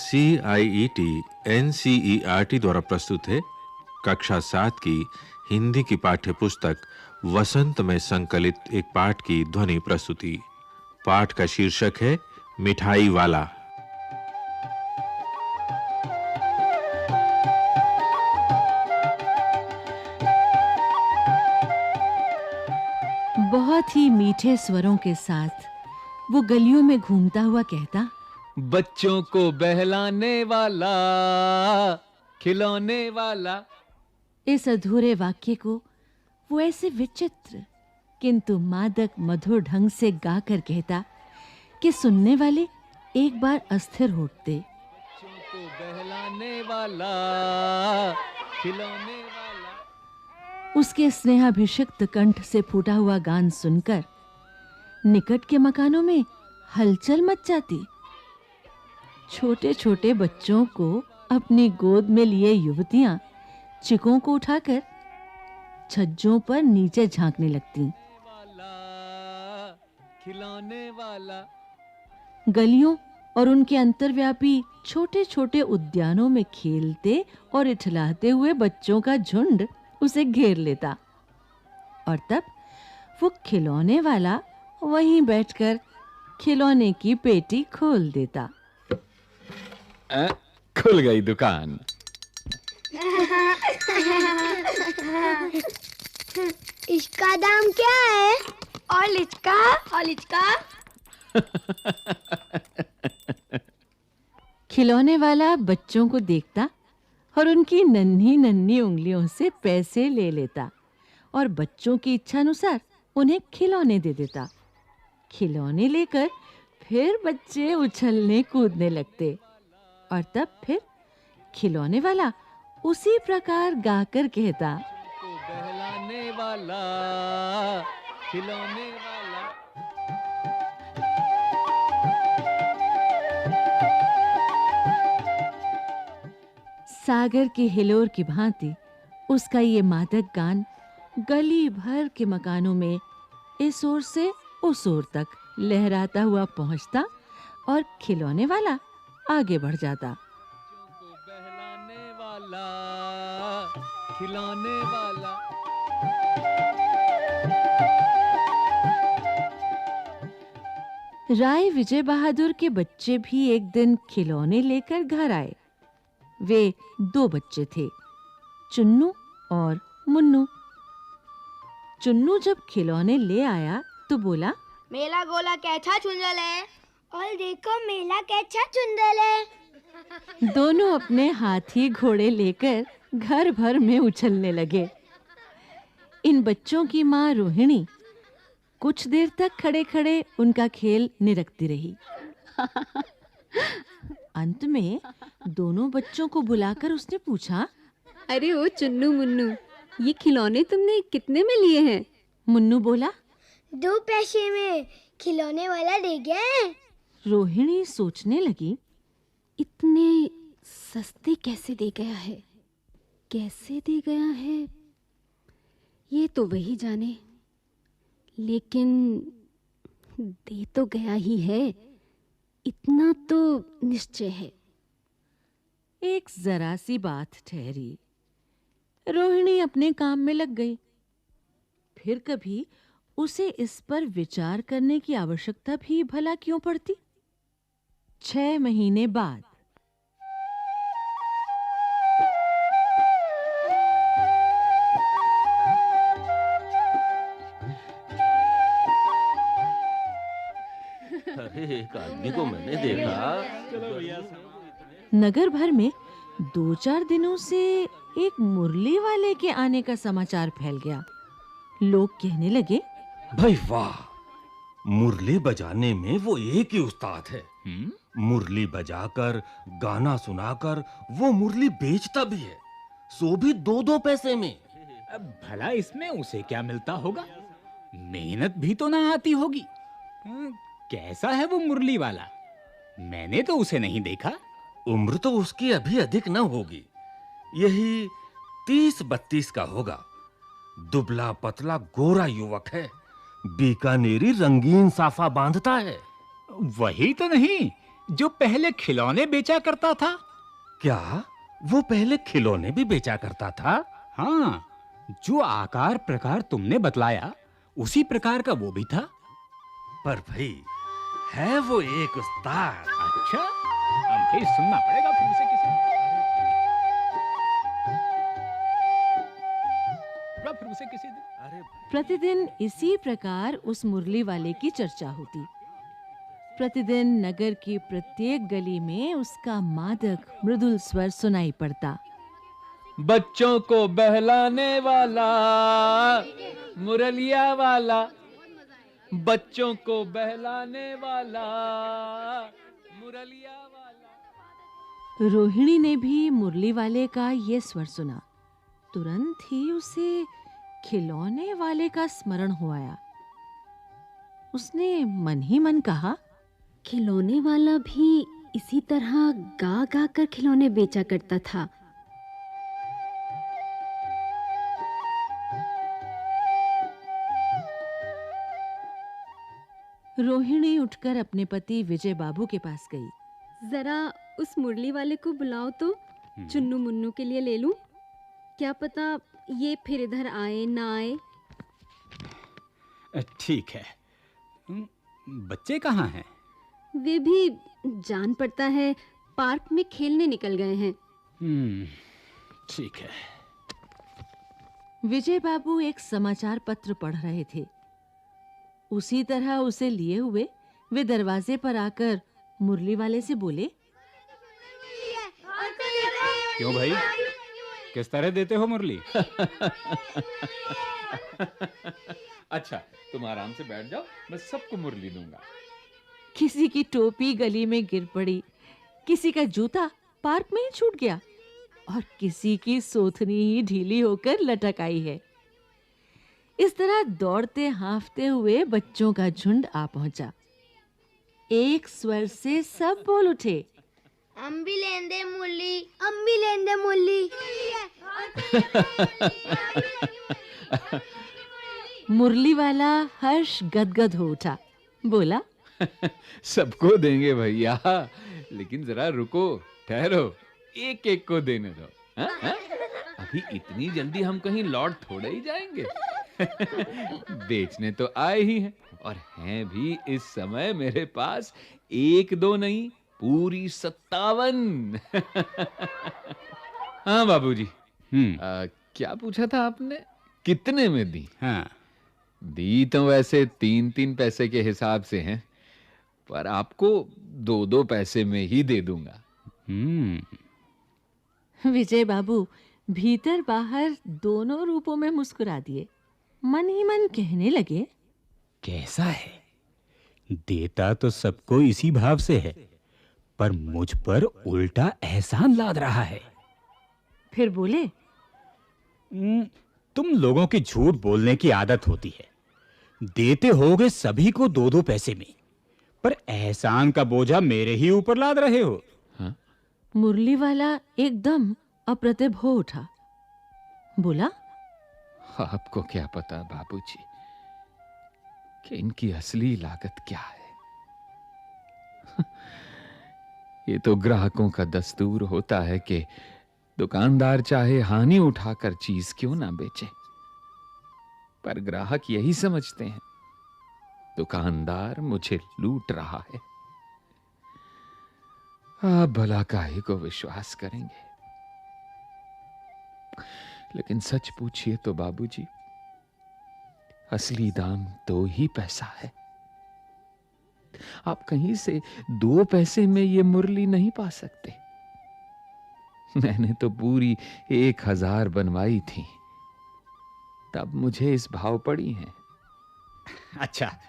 CIET NCERT द्वारा प्रस्तुत है कक्षा 7 की हिंदी की पाठ्य पुस्तक वसंत में संकलित एक पाठ की ध्वनि प्रस्तुति। पाठ का शीर्षक है मिठाई वाला। बहुत ही मीठे स्वरों के साथ वो गलियों में घूमता हुआ कहता, बच्चों को बहलाने वाला, खिलौने वाला। इस अधूरे वाक्य को वो ऐसे विचित्र किंतु मादक मधुर ढंग से गाकर कहता कि सुनने वाले एक बार अस्थिर हो उठते। बच्चों को बहलाने वाला, खिलौने वाला। उसके स्नेहाभिषिक्त कंठ से फूटा हुआ गान सुनकर निकट के मकानों में हलचल मच जाती। छोटे-छोटे बच्चों को अपनी गोद में लिए युवतियां चिकों को उठाकर छज्जों पर नीचे झांकने लगती। खिलौने वाला। गलियों और उनके अंतर्व्यापी छोटे-छोटे उद्यानों में खेलते और इठलाते हुए बच्चों का झुंड उसे घेर लेता और तब वो खिलौने वाला वहीं बैठकर खिलौने की पेटी खोल देता। खुल गई दुकान। इसका दाम क्या है? और इसका? खिलौने वाला बच्चों को देखता और उनकी नन्ही-नन्ही उंगलियों से पैसे ले लेता और बच्चों की इच्छा अनुसार उन्हें खिलौने दे देता। खिलौने लेकर फिर बच्चे उछलने कूदने लगते और तब फिर खिलौने वाला उसी प्रकार गाकर कहता, को बहलाने वाला, खिलौने वाला। सागर के हिलोर की भांति उसका ये मादक गान गली भर के मकानों में इस ओर से उस ओर तक लहराता हुआ पहुंचता और खिलौने वाला आगे बढ़ जाता। बच्चों को बहलाने वाला, खिलौने वाला। राय विजय बहादुर के बच्चे भी एक दिन खिलौने लेकर घर आए। वे 2 बच्चे थे, चुन्नू और मुन्नू। चुन्नू जब खिलौने ले आया तो बोला, मेला गोला कैसा चुंदल है? और देखो मेला कैसा चुंदल है। दोनों अपने हाथी घोड़े लेकर घर भर में उछलने लगे। इन बच्चों की माँ रोहिणी कुछ देर तक खड़े-खड़े उनका खेल निरखती रही। अंत में दोनों बच्चों को बुलाकर उसने पूछा, अरे ओ चुन्नू मुन्नू, ये खिलौने तुमने कितने में लिए हैं? मुन्नू बोला, 2 पैसे में खिलौने वाला दे गया। रोहिणी सोचने लगी, इतने सस्ते कैसे दे गया है? कैसे दे गया है? ये तो वही जाने। लेकिन दे तो गया ही है, इतना तो निश्चय है। एक जरा सी बात ठहरी। रोहिणी अपने काम में लग गई। फिर कभी उसे इस पर विचार करने की आवश्यकता भी भला क्यों पड़ती? 6 महीने बाद अरे एक आदमी को मैंने देखा। नगर भर में 2-4 दिनों से एक मुरली वाले के आने का समाचार फैल गया। लोग कहने लगे, भाई वाह, मुरली बजाने में वो एक ही उस्ताद है। मुरली बजाकर, गाना सुनाकर वो मुरली बेचता भी है, सो भी 2-2 पैसे में। भला इसमें उसे क्या मिलता होगा? मेहनत भी तो ना आती होगी। कैसा है वो मुरली वाला? मैंने तो उसे नहीं देखा। उम्र तो उसकी अभी अधिक न होगी, यही 30-32 का होगा। दुबला पतला गोरा युवक है, बीकानेरी रंगीन साफा बांधता है। वही तो नहीं, जो पहले खिलौने बेचा करता था। क्या वो पहले खिलौने भी बेचा करता था? हाँ, जो आकार प्रकार तुमने बतलाया उसी प्रकार का वो भी था। पर भाई है वो एक उस्ताद। अच्छा, अब भाई सुनना पड़ेगा फिर से किसी दिन। अरे प्रतिदिन इसी प्रकार उस मुरली वाले की चर्चा होती। प्रतिदिन नगर की प्रत्येक गली में उसका मादक मृदुल स्वर सुनाई पड़ता। बच्चों को बहलाने वाला मुरलिया वाला, बच्चों को बहलाने वाला मुरलिया वाला। रोहिणी ने भी मुरली वाले का ये स्वर सुना। तुरंत ही उसे खिलौने वाले का स्मरण हो आया। उसने मन ही मन कहा, खिलौने वाला भी इसी तरह गा गा कर खिलौने बेचा करता था। रोहिणी उठकर अपने पति विजय बाबू के पास गई। जरा उस मुरली वाले को बुलाओ तो चुन्नू मुन्नू के लिए ले लूं। क्या पता ये फिर इधर आए ना आए। ठीक है। बच्चे कहाँ हैं? वे भी जान पड़ता है पार्क में खेलने निकल गए हैं। ठीक है। विजय बाबू एक समाचार पत्र पढ़ रहे थे। उसी तरह उसे लिए हुए वे दरवाजे पर आकर मुरली वाले से बोले, क्यों भाई, किस तरह देते हो मुरली? अच्छा, तुम आराम से बैठ जाओ, मैं सबको मुरली दूंगा। किसी की टोपी गली में गिर पड़ी, किसी का जूता पार्क में ही छूट गया और किसी की सोथनी ही ढीली होकर लटक आई है। इस तरह दौड़ते हांफते हुए बच्चों का झुंड आ पहुंचा। एक स्वर से सब बोल उठे, हम भी लेंदे मुरली, हम भी लेंदे मुरली। मुरली वाला हर्ष गदगद हो उठा। बोला, सबको देंगे भैया, लेकिन जरा रुको, ठहरो, एक एक को देने दो। हाँ? हाँ? अभी इतनी जल्दी हम कहीं लौट थोड़े ही जाएंगे। बेचने तो आए ही हैं, और हैं भी इस समय मेरे पास एक दो नहीं, पूरी 57। हाँ बाबूजी। क्या पूछा था आपने? कितने में दी? हाँ, दी तो वैसे 3-3 पैसे के हिसाब से हैं, पर आपको 2-2 पैसे में ही दे दूंगा। विजय बाबू भीतर बाहर दोनों रूपों में मुस्कुरा दिए। मन ही मन कहने लगे, कैसा है? देता तो सबको इसी भाव से है, पर मुझ पर उल्टा एहसान लाद रहा है। फिर बोले, तुम लोगों की झूठ बोलने की आदत होती है। देते होगे सभी को 2-2 पैसे में, पर एहसान का बोझा मेरे ही ऊपर लाद रहे हो। हाँ? मुरली वाला एकदम अप्रतिभ हो उठा। बोला, आपको क्या पता बाबूजी कि इनकी असली लागत क्या है? ये तो ग्राहकों का दस्तूर होता है कि दुकानदार चाहे हानि उठाकर चीज क्यों ना बेचे, पर ग्राहक यही समझते हैं दुकानदार मुझे लूट रहा है। आप भला काहे को विश्वास करेंगे? लेकिन सच पूछिए तो बाबूजी, असली दाम 2 ही पैसा है। आप कहीं से 2 पैसे में ये मुरली नहीं पा सकते। मैंने तो पूरी 1000 बनवाई थी, तब मुझे इस भाव पड़ी है। अच्छा,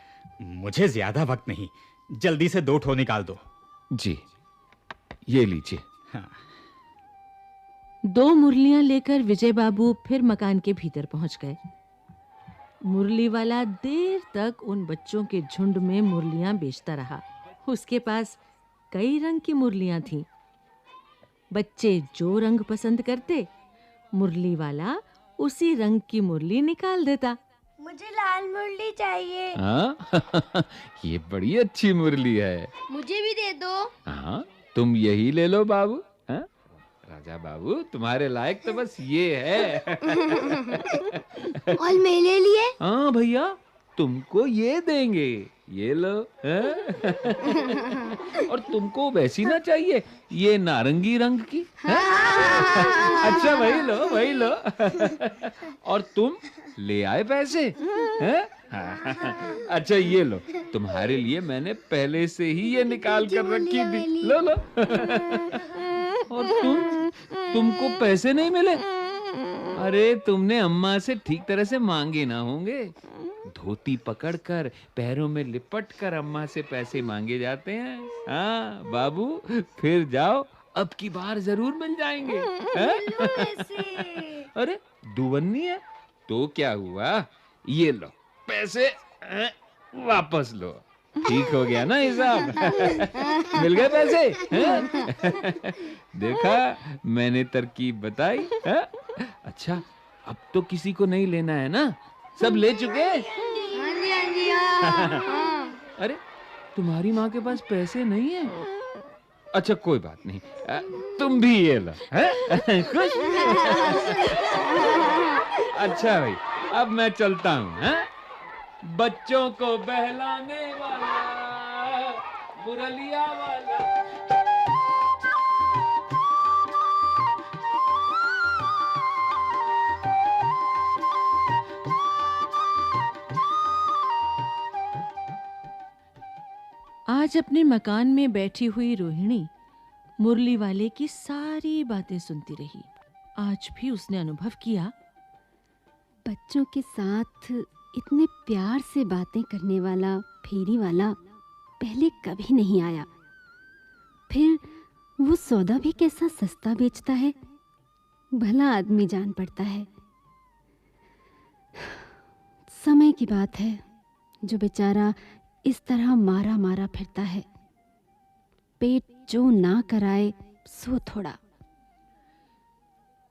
मुझे ज्यादा वक्त नहीं, जल्दी से 2 ठो निकाल दो। जी, ये लीजिए। हाँ। 2 मुरलियां लेकर विजय बाबू फिर मकान के भीतर पहुंच गए। मुरली वाला देर तक उन बच्चों के झुंड में मुरलियां बेचता रहा। उसके पास कई रंग की मुरलियां थीं। बच्चे जो रंग पसंद करते, मुरली वाला उसी रंग की मुरली निकाल देता। मुझे लाल मुरली चाहिए। हाँ ये बड़ी अच्छी मुरली है। मुझे भी दे दो। हाँ तुम यही ले लो बाबू। हाँ राजा बाबू तुम्हारे लायक तो बस ये है। और मेरे लिए? हाँ भैया तुमको ये देंगे, ये लो। हाँ? और तुमको वैसी ना चाहिए, ये नारंगी रंग की? हाँ? अच्छा वही लो, वही लो। और तुम ले आए पैसे? हाँ? अच्छा ये लो, तुम्हारे लिए मैंने पहले से ही ये निकाल कर रखी थी, लो लो। और तुमको पैसे नहीं मिले? अरे तुमने अम्मा से ठीक तरह से मांगे ना होंगे। धोती पकड़कर पैरों में लिपट कर अम्मा से पैसे मांगे जाते हैं। हाँ बाबू फिर जाओ, अब की बार जरूर मिल जाएंगे। अरे दुवन्नी है तो क्या हुआ, ये लो पैसे वापस लो। ठीक हो गया ना हिसाब? मिल गए पैसे? देखा मैंने तरकीब बताई। अच्छा अब तो किसी को नहीं लेना है ना, सब ले चुके? अरे तुम्हारी माँ के पास पैसे नहीं है? अच्छा कोई बात नहीं, तुम भी ये लो। खुश? अच्छा भाई अब मैं चलता हूँ। बच्चों को बहलाने वाला मुरलिया वाला। आज अपने मकान में बैठी हुई रोहिणी मुरली वाले की सारी बातें सुनती रही। आज भी उसने अनुभव किया, बच्चों के साथ इतने प्यार से बातें करने वाला फेरी वाला पहले कभी नहीं आया। फिर वो सौदा भी कैसा सस्ता बेचता है, भला आदमी जान पड़ता है। समय की बात है जो बेचारा इस तरह मारा मारा फिरता है। पेट जो ना कराए सो थोड़ा।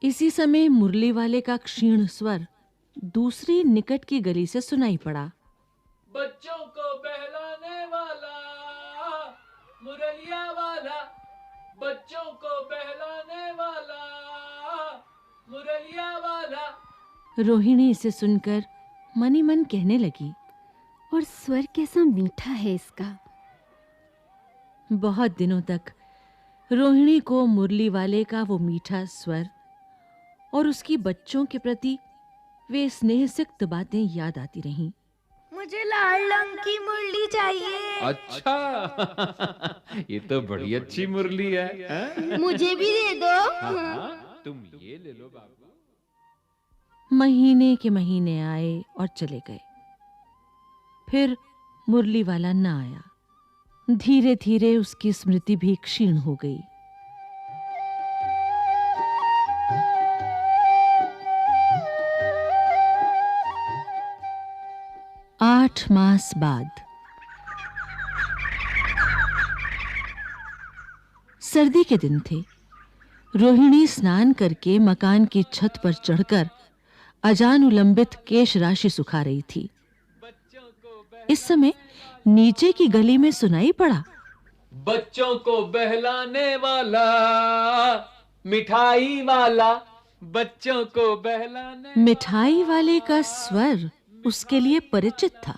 इसी समय मुरली वाले का क्षीण स्वर दूसरी निकट की गली से सुनाई पड़ा। बच्चों को बहलाने वाला मुरलिया वाला, बच्चों को बहलाने वाला मुरलिया वाला। रोहिणी इसे सुनकर मनी मन कहने लगी, और स्वर कैसा मीठा है इसका। बहुत दिनों तक रोहिणी को मुरली वाले का वो मीठा स्वर और उसकी बच्चों के प्रति वे स्नेहसिक्त बातें याद आती रहीं। मुझे लाल रंग की मुरली चाहिए। अच्छा ये तो बड़ी अच्छी मुरली है। मुझे भी दे दो। हाँ, तुम ये ले लो बाबू। महीने के महीने आए और चले गए। फिर मुरली वाला न आया। धीरे धीरे उसकी स्मृति भी क्षीण हो गई। आठ मास बाद सर्दी के दिन थे। रोहिणी स्नान करके मकान की छत पर चढ़कर अजान उलंबित केश राशि सुखा रही थी। इस समय नीचे की गली में सुनाई पड़ा, बच्चों को बहलाने वाला मिठाई वाला, बच्चों को बहलाने। मिठाई वाले का स्वर उसके लिए परिचित था।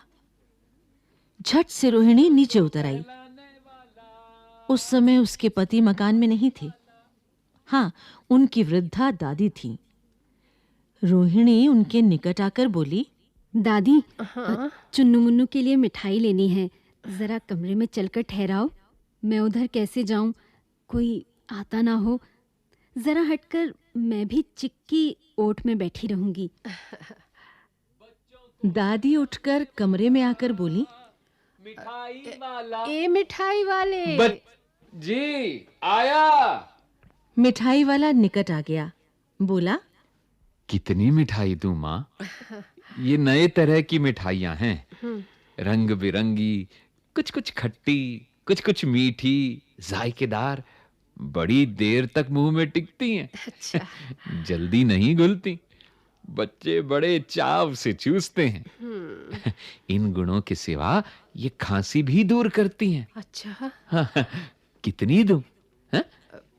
झट से रोहिणी नीचे उतर आई। उस समय उसके पति मकान में नहीं थे। हाँ, उनकी वृद्धा दादी थी। रोहिणी उनके निकट आकर बोली, दादी, चुन्नू मुन्नू के लिए मिठाई लेनी है, जरा कमरे में चलकर ठहराओ। मैं उधर कैसे जाऊं, कोई आता ना हो। जरा हटकर मैं भी चिक्की ओट में बैठी रहूंगी। दादी उठकर कमरे में आकर बोली, मिठाई वाला। ए मिठाई वाले। जी आया। मिठाई वाला निकट आ गया। बोला, कितनी मिठाई दूं माँ? ये नए तरह की मिठाइयां हैं, रंग बिरंगी, कुछ कुछ खट्टी, कुछ कुछ मीठी, जायकेदार, बड़ी देर तक मुंह में टिकती हैं। अच्छा। जल्दी नहीं घुलती। बच्चे बड़े चाव से चूसते हैं। इन गुणों के सिवा ये खांसी भी दूर करती हैं। अच्छा। हाँ, कितनी दूं? हाँ?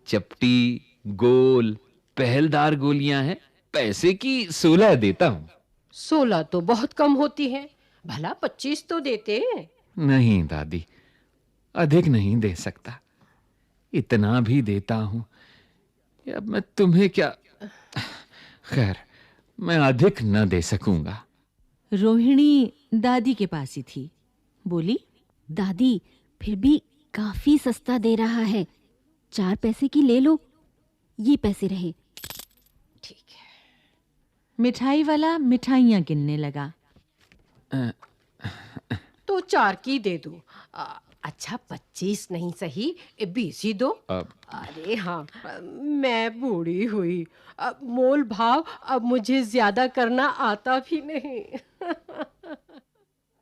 चपटी, गोल, पहलदार गोलियां हैं। पैसे की 16 देता हूं। 16 तो बहुत कम होती है, भला 25 तो देते। नहीं दादी, अधिक नहीं दे सकता। इतना भी देता हूं। अब मैं तुम्हें क्या, खैर मैं अधिक न दे सकूंगा। रोहिणी दादी के पास ही थी, बोली, दादी फिर भी काफी सस्ता दे रहा है, 4 पैसे की ले लो, ये पैसे रहे। ठीक है। मिठाई वाला मिठाइयां गिनने लगा। तो 4 की दे दो। अच्छा 25 नहीं सही, 20 ही दो। अरे हाँ, मैं बूढ़ी हुई, मोल भाव अब मुझे ज्यादा करना आता भी नहीं।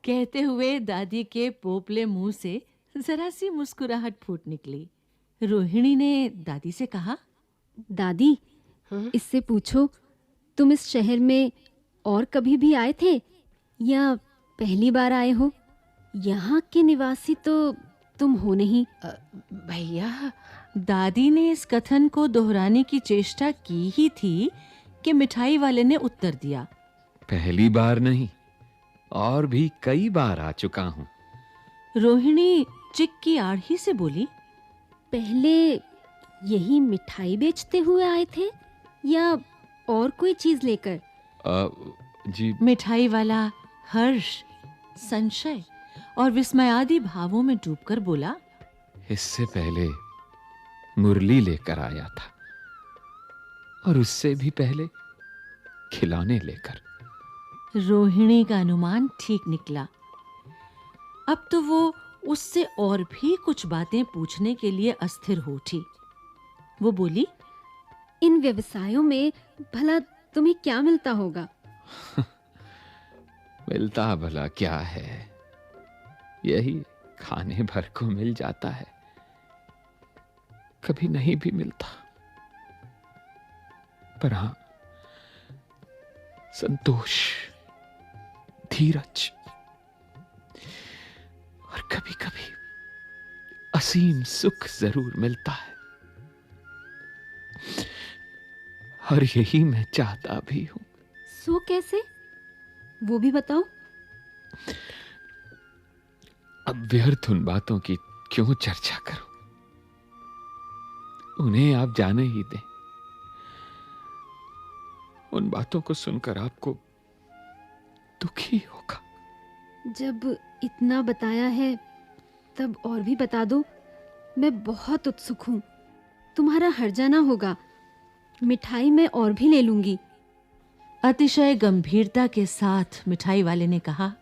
कहते हुए दादी के पोपले मुंह से जरा सी मुस्कुराहट फूट निकली। रोहिणी ने दादी से कहा, दादी इससे पूछो, तुम इस शहर में और कभी भी आए थे या पहली बार आए हो? यहाँ के निवासी तो तुम हो नहीं। भैया, दादी ने इस कथन को दोहराने की चेष्टा की ही थी कि मिठाई वाले ने उत्तर दिया, पहली बार नहीं, और भी कई बार आ चुका हूं। रोहिणी चिक की आड़ से बोली, पहले यही मिठाई बेचते हुए आए थे या और कोई चीज लेकर? जी। मिठाई वाला हर्ष, संशय और विस्मयादि भावों में डूबकर बोला, इससे पहले मुरली लेकर आया था, और उससे भी पहले खिलौने लेकर। रोहिणी का अनुमान ठीक निकला। अब तो वो उससे और भी कुछ बातें पूछने के लिए अस्थिर हो उठी। वो बोली, इन व्यवसायों में भला तुम्हें क्या मिलता होगा? मिलता भला क्या है, यही खाने भर को मिल जाता है, कभी नहीं भी मिलता। पर हां, संतोष, धीरज और कभी कभी असीम सुख जरूर मिलता है, और यही मैं चाहता भी हूं। सो कैसे, वो भी बताओ। अब व्यर्थ उन बातों की क्यों चर्चा करूं, उन्हें आप जाने ही दें। उन बातों को सुनकर आपको दुख ही होगा। जब इतना बताया है तब और भी बता दो, मैं बहुत उत्सुक हूं। तुम्हारा हर्जा ना होगा, मिठाई मैं और भी ले लूंगी। अतिशय गंभीरता के साथ मिठाई वाले ने कहा,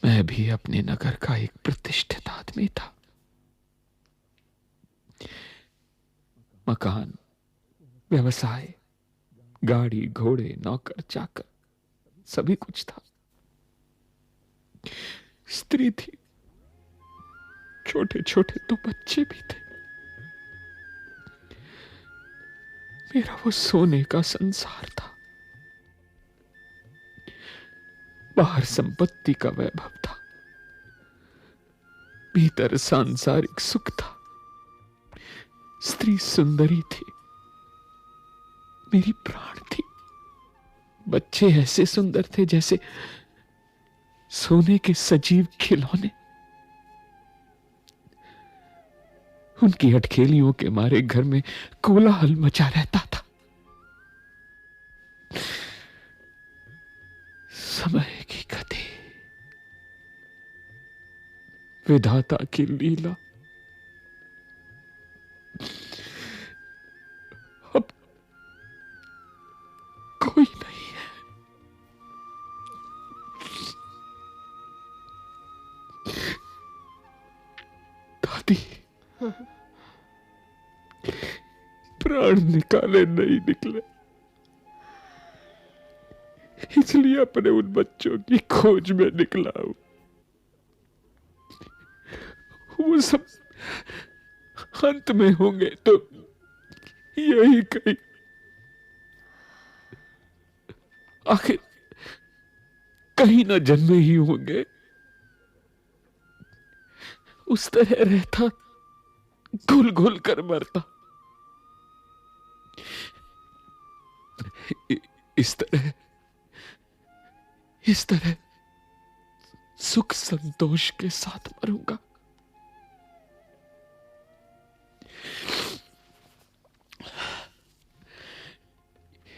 मैं भी अपने नगर का एक प्रतिष्ठित आदमी था। मकान, व्यवसाय, गाड़ी घोड़े, नौकर चाकर, सभी कुछ था। स्त्री थी, छोटे छोटे 2 बच्चे भी थे। मेरा वो सोने का संसार था। बाहर संपत्ति का वैभव था, भीतर सांसारिक सुख था। स्त्री सुंदरी थी, मेरी प्राण थी। बच्चे ऐसे सुंदर थे जैसे सोने के सजीव खिलौने। उनकी अटखेलियों के मारे घर में कोलाहल मचा रहता था। समय की गति, विधाता की लीला। अब कोई नहीं है। दादी, प्राण निकाले नहीं निकले, इसलिए अपने उन बच्चों की खोज में निकला हूं। वो सब अंत में होंगे तो यही कहीं। आखिर कहीं न जन्मे ही होंगे। उस तरह रहता, घुल घुल कर मरता। इस तरह सुख संतोष के साथ मरूंगा।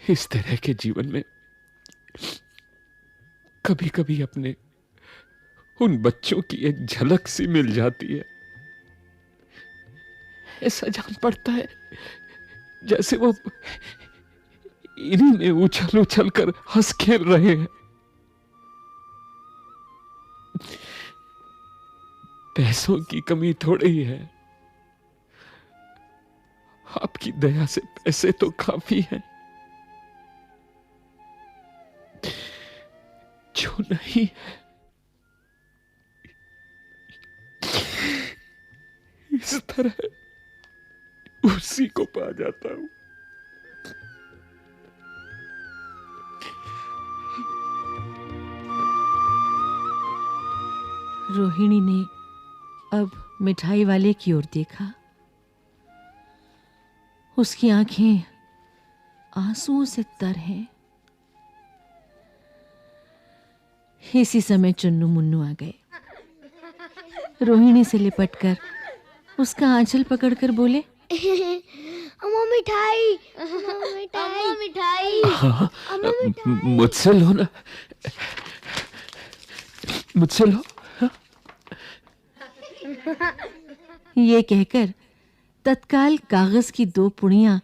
इस तरह के जीवन में कभी कभी अपने उन बच्चों की एक झलक सी मिल जाती है। ऐसा जान पड़ता है जैसे वो इन्हीं में उछल उछल कर हंस खेल रहे हैं। पैसों की कमी थोड़ी ही है, आपकी दया से पैसे तो काफी हैं। जो नहीं है, इस तरह उसी को पा जाता हूं। रोहिणी ने अब मिठाई वाले की ओर देखा। उसकी आंखें आंसुओं से तर हैं। इसी समय चुन्नू मुन्नू आ गए। रोहिणी से लिपटकर उसका आंचल पकड़कर बोले, अम्मा मिठाई, अम्मा मिठाई, अम्मा मिठाई, अम्मा मिठाई। मुझसे लो ना, मुझसे लो। ये कहकर तत्काल कागज की 2 पुड़ियां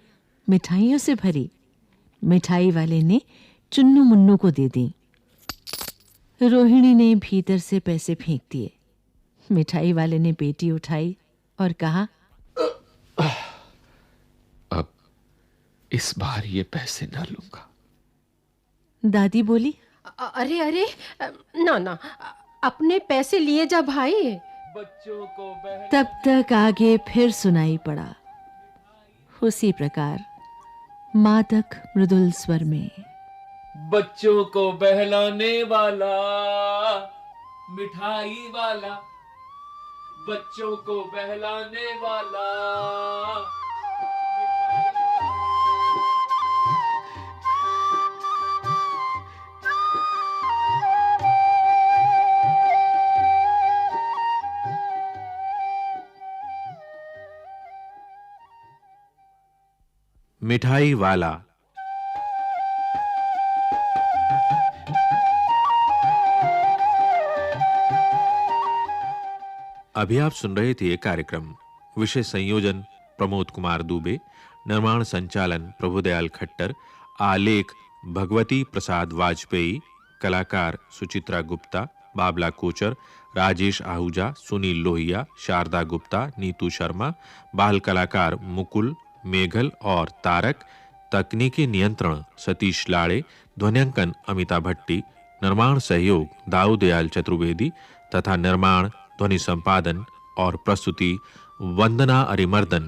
मिठाइयों से भरी मिठाई वाले ने चुन्नू मुन्नू को दे दी। रोहिणी ने भीतर से पैसे फेंक दिए। मिठाई वाले ने पेटी उठाई और कहा, अब इस बार ये पैसे ना लूंगा। दादी बोली, अरे अरे, ना ना, अपने पैसे लिए जा भाई। बच्चों को तब तक आगे फिर सुनाई पड़ा उसी प्रकार मादक मृदुल स्वर में, बच्चों को बहलाने वाला मिठाई वाला, बच्चों को बहलाने वाला। मिठाई वाला। अभी आप सुन रहे थे ये कार्यक्रम। विषय संयोजन प्रमोद कुमार दुबे, निर्माण संचालन प्रभुदयाल खट्टर, आलेख भगवती प्रसाद वाजपेयी, कलाकार सुचित्रा गुप्ता, बाबला कोचर, राजेश आहूजा, सुनील लोहिया, शारदा गुप्ता, नीतू शर्मा, बाल कलाकार मुकुल, मेघल और तारक, तकनीकी नियंत्रण सतीश लाड़े, ध्वन्यांकन अमिता भट्टी, निर्माण सहयोग दाऊदयाल चतुर्वेदी तथा निर्माण ध्वनि संपादन और प्रस्तुति वंदना अरिमर्दन।